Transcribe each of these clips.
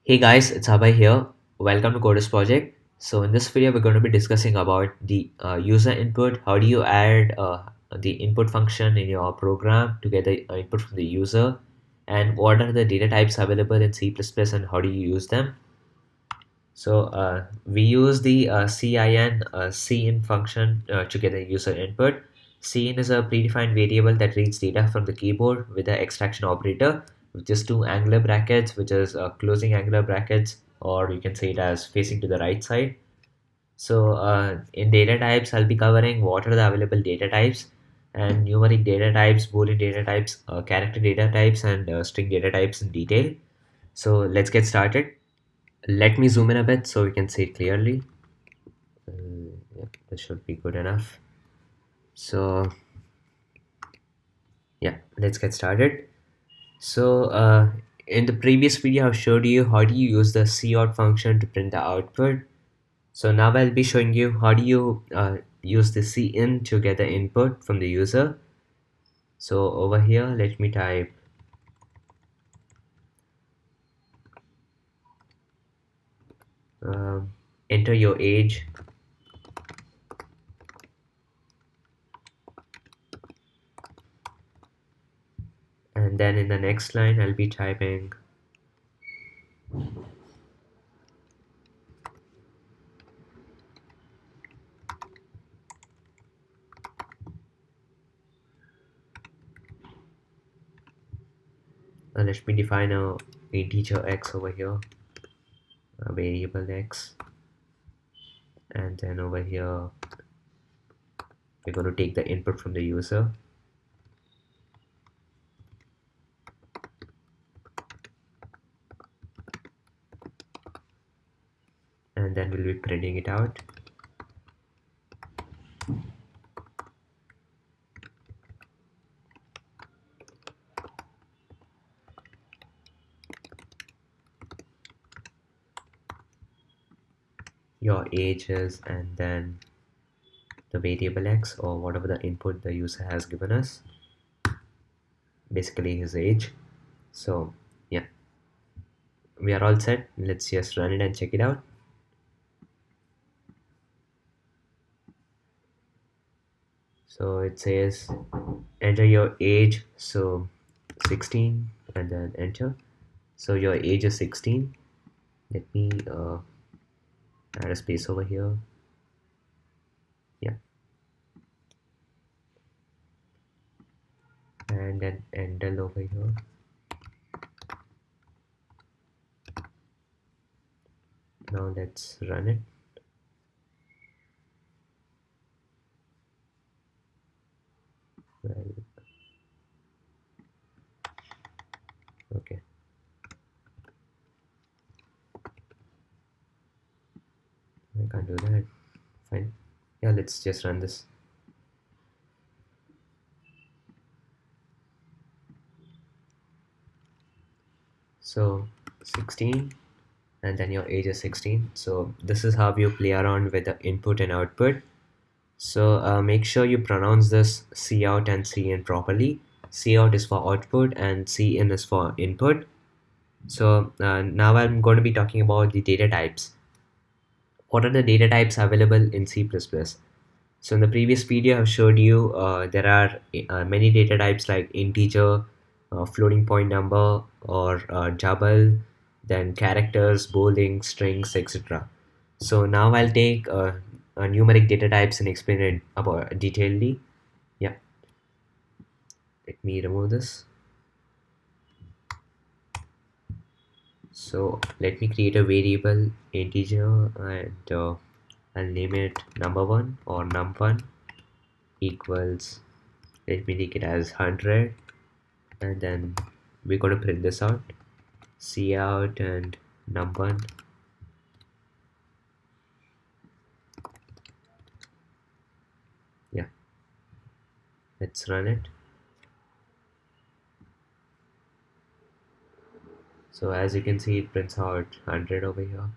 Hey guys, it's Abhay here. Welcome to Coders Project. So in this video, we're going to be discussing about the user input. How do you add the input function in your program to get the input from the user, and what are the data types available in C++ and how do you use them? So we use the cin function to get the user input. Cin is a predefined variable that reads data from the keyboard with the extraction operator, which is two angular brackets, which is closing angular brackets, or you can say it as facing to the right side. So in data types, I'll be covering what are the available data types and numeric data types, boolean data types, character data types, and string data types in detail. So let's get started. Let me zoom in a bit so we can see it clearly. Yep, this should be good enough. So yeah, let's get started. So in the previous video, I've showed you how do you use the cout function to print the output. So now I'll be showing you how do you use the cin to get the input from the user. So over here, let me type um, enter your age, and then in the next line, I'll be typing let me define a integer x over here, a variable x, and then over here we're going to take the input from the user, and then we'll be printing it out. Your age is, and then the variable x, or whatever the input the user has given us, basically his age. So yeah, we are all set. Let's just run it and check it out. So it says enter your age, so 16, and then enter. So your age is 16. Let me add a space over here. Yeah, and then enter over here. Now let's run it. Well, okay. I can't do that. Fine. Yeah, let's just run this. So 16, and then your age is 16. So this is how you play around with the input and output. So make sure you pronounce this cout and cin properly. Cout is for output and cin is for input. So now I'm going to be talking about the data types. What are the data types available in C++? So in the previous video, I've showed you there are many data types like integer, floating point number, or double, then characters, boolean, strings, etc. So now I'll take numeric data types and explain it about detailedly. Yeah, let me remove this. So let me create a variable integer, and I'll name it number1 or num1 equals, let me take it as 100, and then we're going to print this out, cout and num1. Yeah, let's run it. So as you can see, it prints out 100 over here.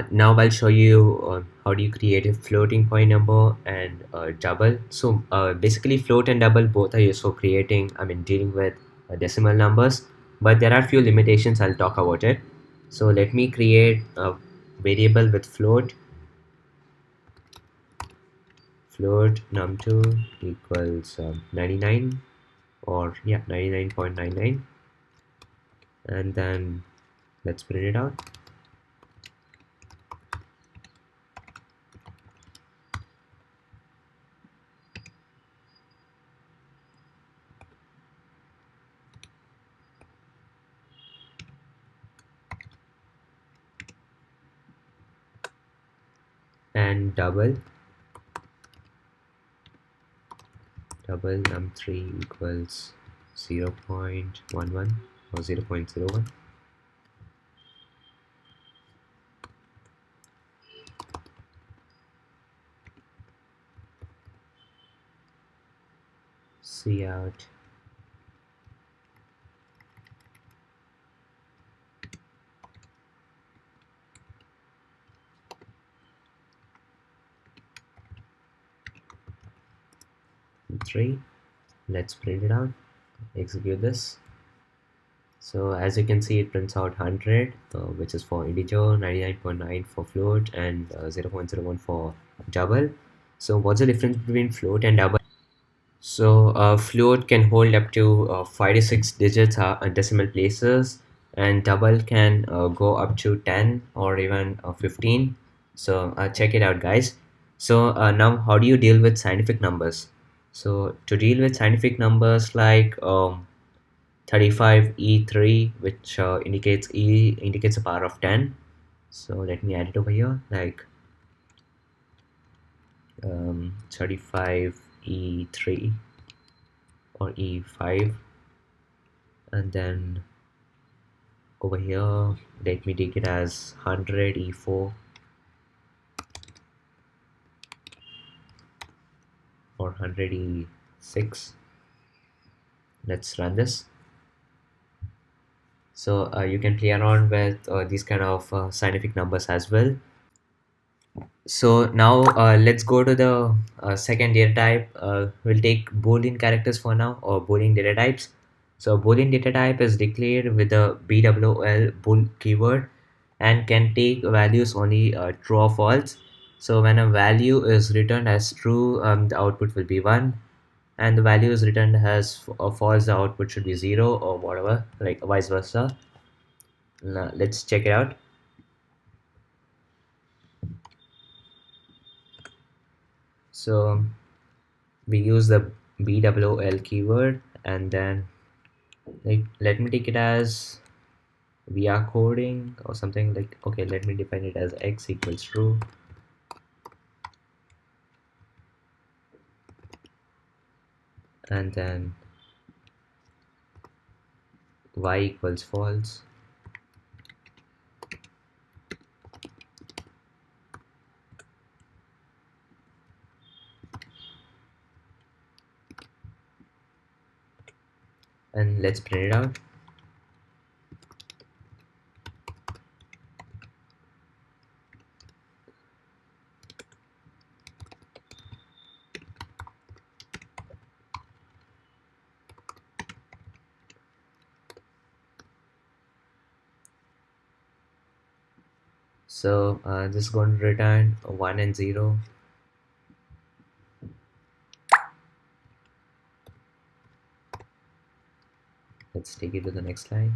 Now I'll show you how do you create a floating point number and double. So basically float and double both are used for creating, dealing with decimal numbers, but there are few limitations. I'll talk about it. So let me create a variable with float num2 equals 99, or yeah, 99.99, and then let's print it out. And double num3 equals 0.11 or 0.01. See out. Three. Let's print it out. Execute this. So as you can see, it prints out 100, which is for integer, 99.9 for float, and 0.01 for double. So what's the difference between float and double? So float can hold up to 5 to 6 digits decimal places, and double can go up to 10 or even 15. So check it out, guys. So now, how do you deal with scientific numbers? So to deal with scientific numbers like 35E3, which indicates E indicates a power of 10. So let me add it over here, like 35E3 or E5, and then over here let me take it as 100 E4 or 100 E6. Let's run this. So you can play around with these kind of scientific numbers as well. So now let's go to the second data type. We'll take Boolean characters for now, or Boolean data types. So Boolean data type is declared with the BWL bool keyword and can take values only true or false. So when a value is returned as true, the output will be 1, and the value is returned as false, the output should be 0, or whatever, like vice versa. Now, let's check it out. So we use the BWL keyword, and then let me take it as we are coding or something, like, okay, let me define it as x equals true, and then y equals false, and let's print it out. So this is going to return 1 and 0. Let's take it to the next line.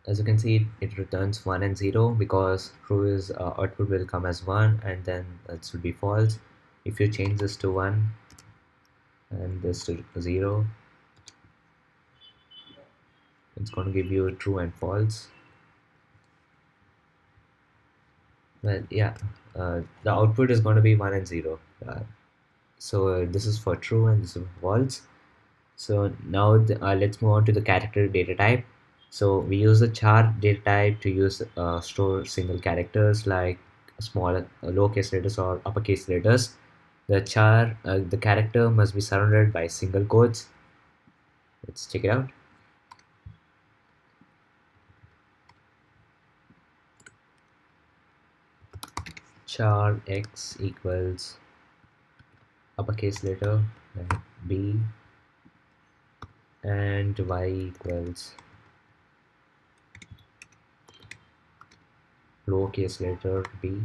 As you can see, it returns 1 and 0 because true is output will come as 1, and then it should be false. If you change this to 1 and this to 0, it's going to give you true and false. Well, yeah, the output is going to be 1 and 0. So this is for true and this is for false. So now let's move on to the character data type. So we use the char data type to use store single characters like small lowercase letters or uppercase letters. The character must be surrounded by single quotes. Let's check it out. Char x equals uppercase letter like B and Y equals lowercase letter b.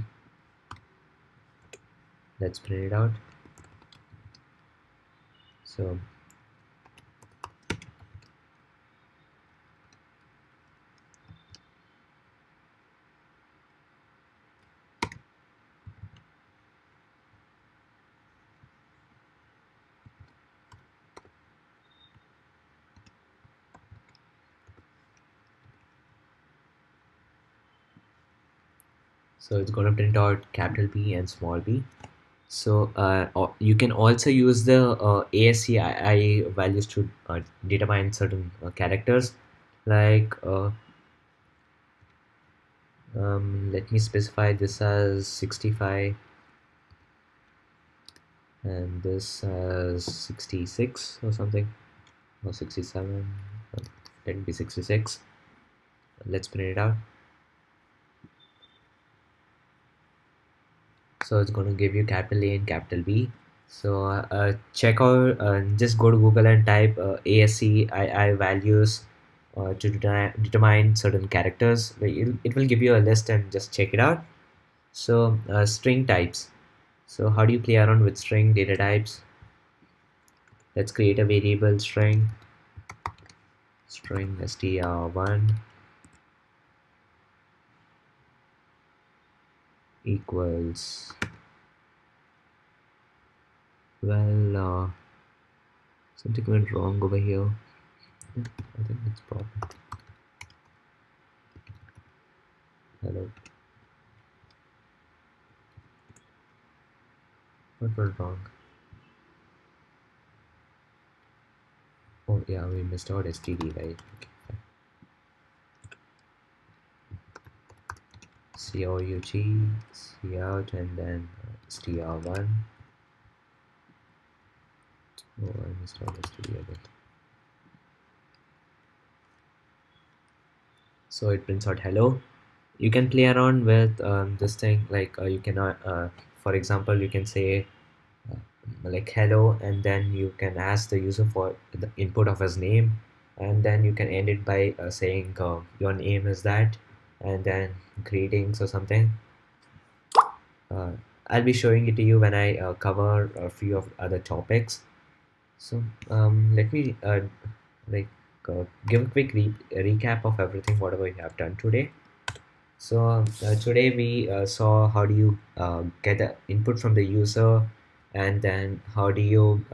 Let's print it out. So it's going to print out capital B and small b. So you can also use the ASCII values to determine certain characters. Like let me specify this as 65 and this as 66 or something, or 67. Let it be 66. Let's print it out. So it's going to give you capital A and capital B. So check out, just go to Google and type ASCII values to determine certain characters. It will give you a list and just check it out. So string types. So how do you play around with string data types? Let's create a variable string str1 equals, well, something went wrong over here. Yeah, I think it's proper. Hello. What went wrong? Oh yeah, we missed out std, right? Okay. cout, cout, and then str1. Oh, I missed out std again. So it prints out hello. You can play around with this thing, like you can for example, you can say uh, like hello, and then you can ask the user for the input of his name, and then you can end it by saying your name is that, and then greetings or something. uh, I'll be showing it to you when I cover a few of other topics. So let me like give a quick recap of everything whatever we have done today. So today we saw how do you get the input from the user, and then how do you,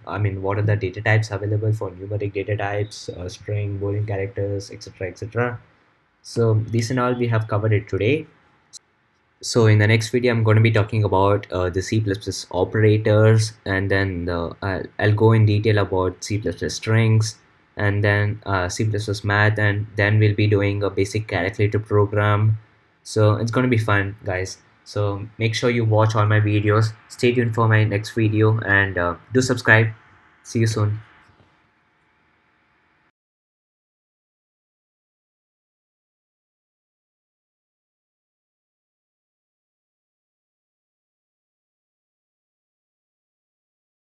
I mean, what are the data types available for numeric data types, string, boolean characters, etc., etc. So these and all we have covered it today. So in the next video, I'm going to be talking about the C++ operators, and then I'll go in detail about C++ strings, and then C++ math, and then we'll be doing a basic calculator program. So it's going to be fun, guys. So make sure you watch all my videos. Stay tuned for my next video, and do subscribe. See you soon.